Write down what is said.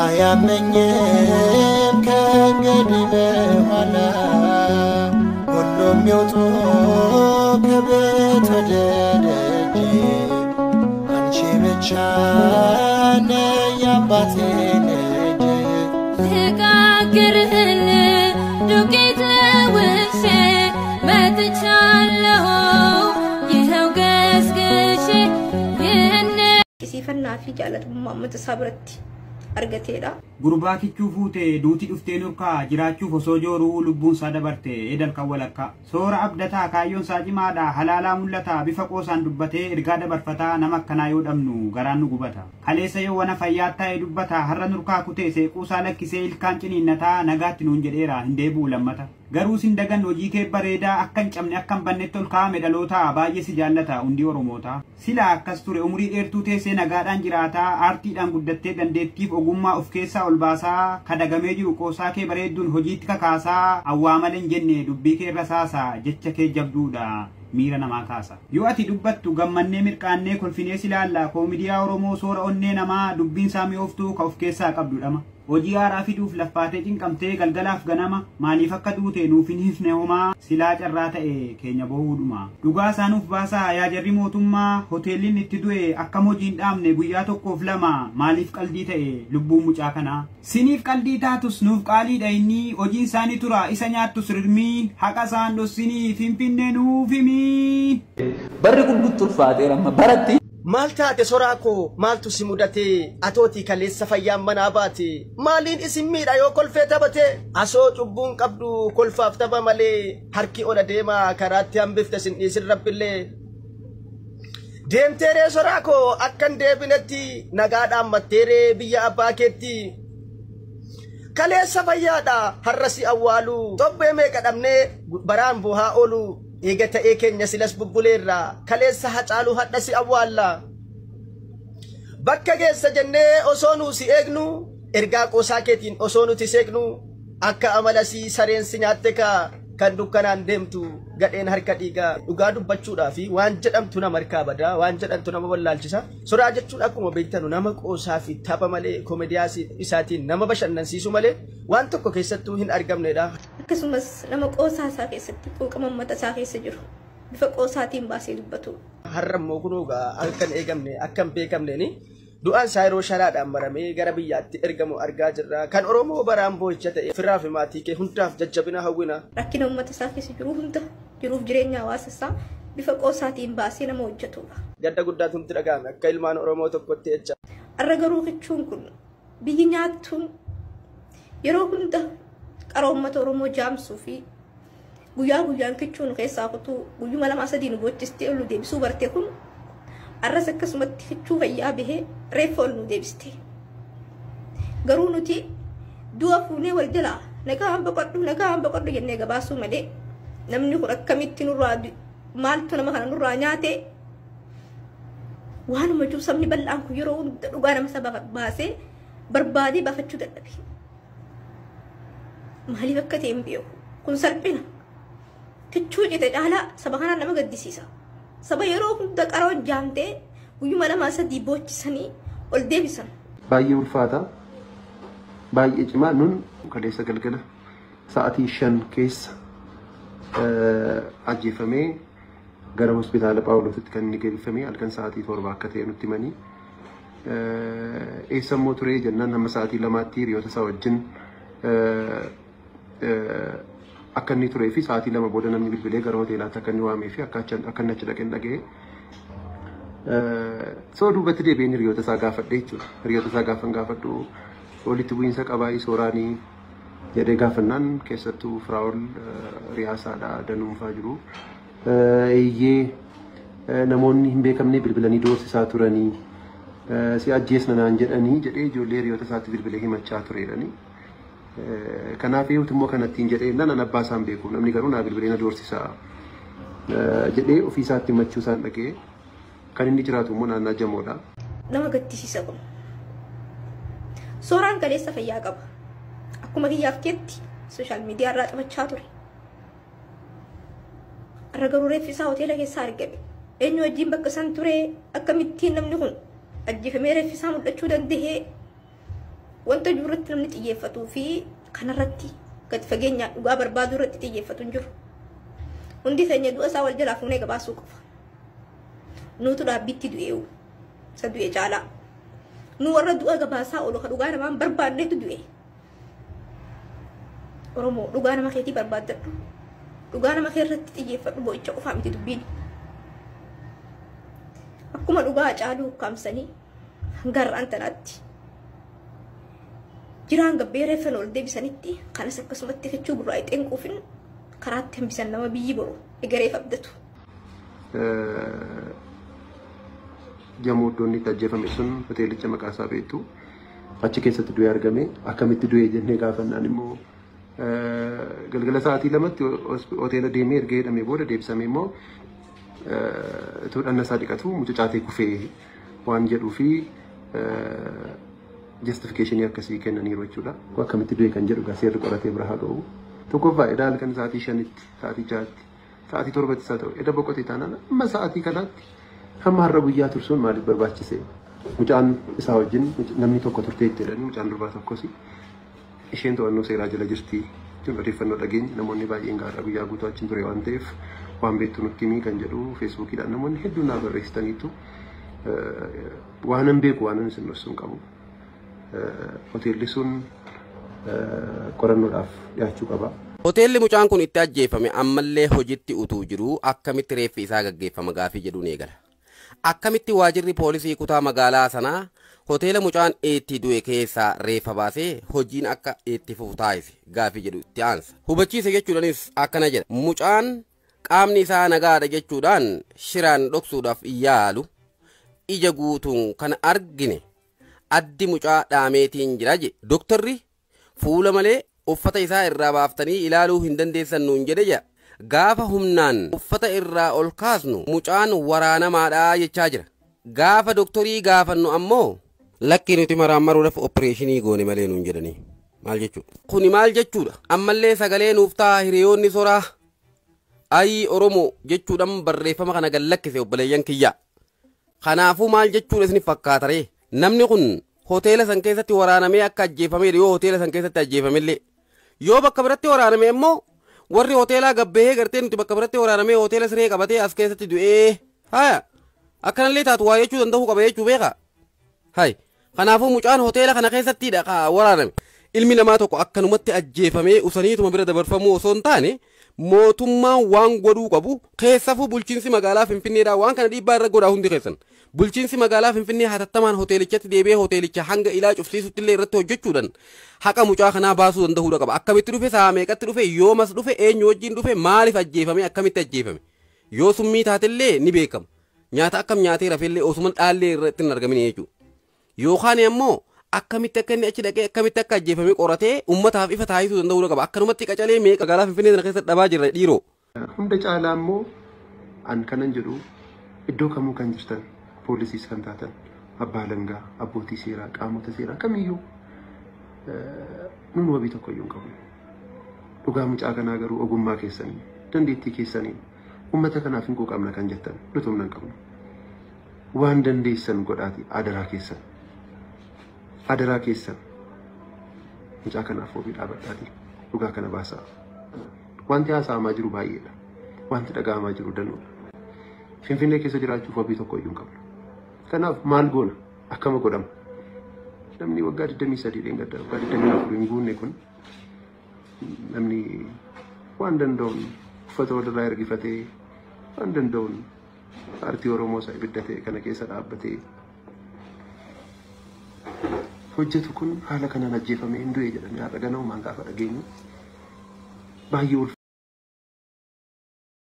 አያመኝም ከእንግዲህ በኋላ ሁሉም ይውጡ ከቤት ወደ ደጅ አንቺ ብቻ ነይ አባቴ ልጅ ልጋግርህል ዱቄት ለውሼ መጥቻለሁ ይኸው ገስግሼ ይህን ሲፈና ፊ ጃለት ማመት ሳብረት argateedha gurbaatichuu fuute duuti dhuftee nurkaa jiraachuuf osoo jooruu lubbuun isaa dabarte edal kan walakka soora abdataa kaayyoon isaa cimaadha halaalaa mul'ata bifa qoosaan dubbatee ergaa dabarfataa nama akkanaa yoo dhabnu garaan nu gubata kaleessa yoo wana fayyaa ta'ee dubbata har'a nurkaa kutee seequusaa lakkisee ilkaan ciniinnataa nagaatti nuun jedheera hin deebi'u lammata garuu sin dagan hojii kee bareedaa akka hin cabne akka hin bannetti ol kaa'ame dhaloota baay'ee si jaallata hundi oromoota sila akkas ture umurii dheertuu teessee nagaadhaan jiraataa aartiidhaan guddattee dandeettiif ogummaa of keessaa ol baasaa kadagamee jiru qoosaa kee bareedduun hojiitti kakaasaa awwaamala hin jenne dubbii kee irra saasaa jecha kee jabduudha miira namaa kaasa yoo ati dubbattu gammannee mirqaannee kolfinee silaalla koomidiyaa oromoo soora onnee namaa dubbiin isaa mi'ooftuu ka of keessaa qabdudhama hojii haaraa fiduuf laffaatee cinqamtee galgalaaf ganama maaliif akka duute nuuf hin hifne homaa silaa carraa ta'e keenya bohuudhuma dhugaa isaanuuf baasaa yaa jarri mootummaa hoteelliin itti du'e akkam hojiin dhaamne guyyaa tokkoof lama maaliif qaldii ta'e lubbuun mucaa kanaa siniif qaldii taatus nuuf qaaliidha inni hojiin isaanii tura isa nyaattus rirmii haqa isaan dhossinii finfinnee nuuf himii barri gudduutti ulfaateera amma baratti Maltaate soraako maltu simudate atoti kaleessa fayyaan manaa baate maaliin isin miidha yoo kolfee tabate asoo cubbuun qabdu kolfaaf taba malee harki ola deema karaatti hambifte sin dhiisin rabbillee deemteeree soraako akkan deebinetti nagaadhaan matteeree biyya abbaa keetti kaleessa fayyaadha har'asi awwaalu tobbee meeqa dhabnee baraan buhaa oolu Ega ta'ee keenya silas bubbuleerra kaleessa hacaalu hadhasi awwaalla bakka geessa jennee osoo nu si eegnu ergaa qoosaa keetiin osoo nuti seeqnu akka amalasii sareensi nyaatte kan dukkanaan deemtu gadheen harka dhiigaa dhugaa dubbachuudhaa fi waan jedhamtu nama harkaa badaa waan jedhamtu nama wallaalchisa soraa jechuun akkuma beektanu nama qoosaa fi tapha malee koomediyaa isaatiin nama bashannansiisu malee waan tokko keessattuu hin argamnedha akkasumas nama qoosaa isaa keessatti quuqama uummata isaa keessa jiru bifa qoosaatiin baasee dubbatu har'ammoo kunuugaa akkan eegamne akkan beekamneeni du'aan isaa yeroo sharaadhaan maramee gara biyyaatti ergamu argaa jirra kan oromoo baraan boo'icha ta'e firaa fi maatii kee hundaaf jajjabina hawwina rakkina uummata isaa keessa jiru hunda jiruuf jireenya hawaasa isaa bifa qoosaatiin baasee nama hojjetudha gadda guddaatu nutti dhaga'ame akka ilmaan oromoo tokkotti jecha har'a garuu kichuun kun biyyi nyaattuun yeroo hunda qara uummata oromoo jaamsuu fi guyyaa guyyaan kichuun keessaa kutuu guyyuma lama sadii nu bochistee olu deebisuu bartee kun arras akkasumatti kichuu fayyaa bahee reeffa ol nu deebiste garuu nuti du'a fuunee wal jalaa nagaan boqodhu jennee gabaasuu malee namni kun akkamitti nurraa maaltu nama kana nurraa nyaate waanuma jiru sabni bal'aan kun yeroo hunda dhugaa nama saba baasee barbaadee baafachuu dadhabe maaliif akka ta'e hin beeku kun salphina kichuu cite caalaa saba kanaan nama gaddisiisa saba yeroo hunda qaroon jaamtee guyyuma lama sadii boochisanii ol deebisan baay'ee ulfaata baay'ee cimaa nun kaleessa galgala sa'aatii 5 keessa ajjeefamee gara hospitaala Phaawulositti kan inni geeffamee halkan sa'aatii 7 akka ta'e nutti himanii eessammoo ture jennaan hamma sa'aatii 2tti hiriyoota isaa wajjin akka inni turee fi sa'aatii 2 booda namni bilbilee gara hoteelaatti akka inni waamee fi akka inni achi dhaqeen dhaga'ee soo duubatti deebi'een hiriyoota isaa gaafadhe jechuudha. Hiriyoota isaa gaafadhu walitti bu'iinsa qabaayii sooraanii jedhee gaafannaan keessattuu Firaa'ol Riyaasaadha danuunfaa jiru. Eeyyee namoonni hin beekamne bilbilanii doorsisaa turanii si ajjeesna naan jedhanii jedhee ijoollee hiriyoota isaatti bilbilee himachaa tureedhanii. Kanaaf yoo immoo kanattiin jedhee nan abbaa isaan beeku namni garuu naa bilbilee na doorsisaa jedhee ofii isaatti himachuu isaan dhagee kan inni jiraatu immoo naannaa Jamoodha. Nama gaddisiisa kun sooraan kaleessa fayyaa qaba akkuma kiyyaaf keetti sooshaal miidiyaa irraa taphachaa ture. Har'a garuu reeffi isaa hoteela keessaa argame eenyu wajjin bakka san ture akkamittiin namni kun ajjeefamee reeffi isaa mul'achuu danda'ee wanta jirratti namni xiyyeeffatuu fi kanarratti gad fageenya dhugaa barbaaduu irratti xiyyeeffatu hin jiru. Hundi keenya du'a isaa wal jalaa fuunee gabaasuu qofa. Nuutu dhaabbitti du'eewu. Isa du'e caalaa. Nu warra du'a gabaasaa oolu ka dhugaa namaan barbaadneetu du'e. Oromoo dhugaa nama keetii barbaaddadhu. Dhugaa nama kee irratti xiyyeeffadhu boo'icha qofaa miti dubbiin. Akkuma dhugaa caaluu kaamsanii hanga har'aan tanaatti. Jiraan gabbee reeffan ol deebisanitti kanas akkasumatti kachuu burraa xeenquufin karaatti hambisan nama biyyi boru egeree fabdatu. Jamooddoonni itti ajjeefame sun hoteelicha maqaa isaa beektu achi keessatti du'ee argame akkamitti du'ee jennee gaafannaan immoo galgala sa'aatii lamatti hoteela deemee erga jedhamee booda deebisame immoo itoo dhanna isaa dhiqatu mucacaatee kufee waan jedhuu fi justification akkasii kennaniiru jechuudha. Akkamitti du'e kan jedhu seerri qoratee bira haa ga'u. Tokkoffaa edda halkan sa'aatii 5tti, sa'aatii 6tti, sa'aatii 7tti isaa ta'u edda boqotee taanaan amma sa'aatii kanaatti hamma har'a guyyaa tursuun maaliif barbaachise? Mucaan isaa wajjin namni tokko turtee itti jedhanii mucaan durbaa tokkos isheen to'annoo seeraa jala jirti. Kun odeeffannoo dhageenya namoonni baay'een gaara guyyaa guutuu achiin ture waan ta'eef waan beektu nutti himii kan jedhu feesbuukiidhaan namoonni hedduun naa barreessitaniitu waan hin beeku waan hin sinnosuun qabu. Hoteelli sun qorannoodhaaf dhiyaachuu qaba. Hoteelli mucaan kun itti ajjeefame ammallee hojiitti utuu jiru akkamitti reeffi isaa gaggeeffama gaafii jedhuun eegala. Akkamitti waajirri poolisii kutaa magaalaa sanaa hoteela mucaan itti du'e keessaa reeffa baasee hojiin akka itti fufu taasise gaafii jedhu itti aansa. Hubachiise jechuudhaanis akkana jedha. Mucaan qaamni isaa nagaadha jechuudhaan shiraan dhoksuudhaaf yaalu ija guutuun kan argine addi mucaa dhaameetiin jira jedhe. Doktorri fuula malee uffata isaa irraa baaftanii ilaaluu hin dandeessan nuun jedhe jedha. Gaafa humnaan uffata irraa ol kaasnu mucaan waraanamaadhaa jechaa jira. Gaafa doktorii gaafannu ammoo lakki nuti maraammaruudhaaf opereeshinii goone malee nuun jedhanii. Maal jechuudha? Kuni maal jechuudha? Ammallee sagalee nuuf ta'a hiriyoonni soraa ayii Oromoo jechuudhaan barreeffama kana gallakkise obboleeyyan kiyyaa. Kanaafuu maal jechuudha isin fakkaataree? Namni kun hoteela san keessatti waraanamee akka ajjeefame yoo hoteela san keessatti ajjeefamillee yoo bakka biratti waraaname immoo warri hoteelaa gabbahee gartee nuti bakka biratti waraanamee hoteela siree qabatee as keessatti du'ee haya akkanallee taatu waa jechuu danda'uu qaba jechuu beeka. Hay kanaafuu mucaan hoteela kana keessattidha ka waraaname ilmi namaa tokko akkanumatti ajjeefamee usaniituma bira dabarfamuu osoo hin taane mootummaan waan godhuu qabu keessafuu bulchiinsi magaalaa Finfinneedhaa waan kana dhiibbaa irra godhaa hundi keessan. Bulchiinsi magaalaa Finfinnee hatattamaan hoteelichatti deebi'ee hoteelicha hanga ilaa cufsiisutti illee irratti hojjechuudhaan haqa mucaa kanaa baasuu danda'uu qaba. Akkamitti dhufe saa meeqatti dhufe yoomas dhufe eenyu wajjin dhufe maaliif ajjeefame akkamitti ajjeefame yoo summii taatellee ni beekama. Nyaata akkam nyaatee rafeellee osuma dhaallee irratti hin argamin jechuudha. Yookaan ammoo akkamitti akka inni achi dhaqee akkamitti akka ajjeefame qoratee uummataaf ifa taasisuu danda'uu qaba. Akkanumatti qacalee meeqa magaalaa Finfinnee sana keessatti dhabaa jirra dhiiroo. Hunda caalaa ammoo an kanan jedhu iddoo kamuu kan jirtan poolisiis kan taatan abbaa langaa abbootii seeraa qaamota seeraa kamiyyuu nun wabii tokko iyyuu hin qabu. Dhugaa mucaa kanaa garuu ogummaa keessanii dandeettii keessanii uummata kanaaf hin quuqamna kan jettan nuti humna hin qabnu. Waan dandeessan godhaati adaraa keessan. Adaraa keessan mucaa kanaaf wabii dhaabadhaati dhugaa kana baasaa. Wanti haasa'amaa jiru baay'eedha. Wanti dhaga'amaa jiru danuudha. Finfinnee keessa jiraachuuf wabii tokko iyyuu hin qabnu. Kanaaf maal goona akkama godhama. Namni waggaa 23 dheengada waggaa 24 hin guunne kun namni waan danda'uun uffata walirraa ergifatee waan danda'uun aartii Oromoo isaa ibiddatee kana keessa dhaabbatee hojjetu kun haala kanaan ajjeefamee hin du'e jedhamee har'a ganamumaan gaafa dhageenyu baay'ee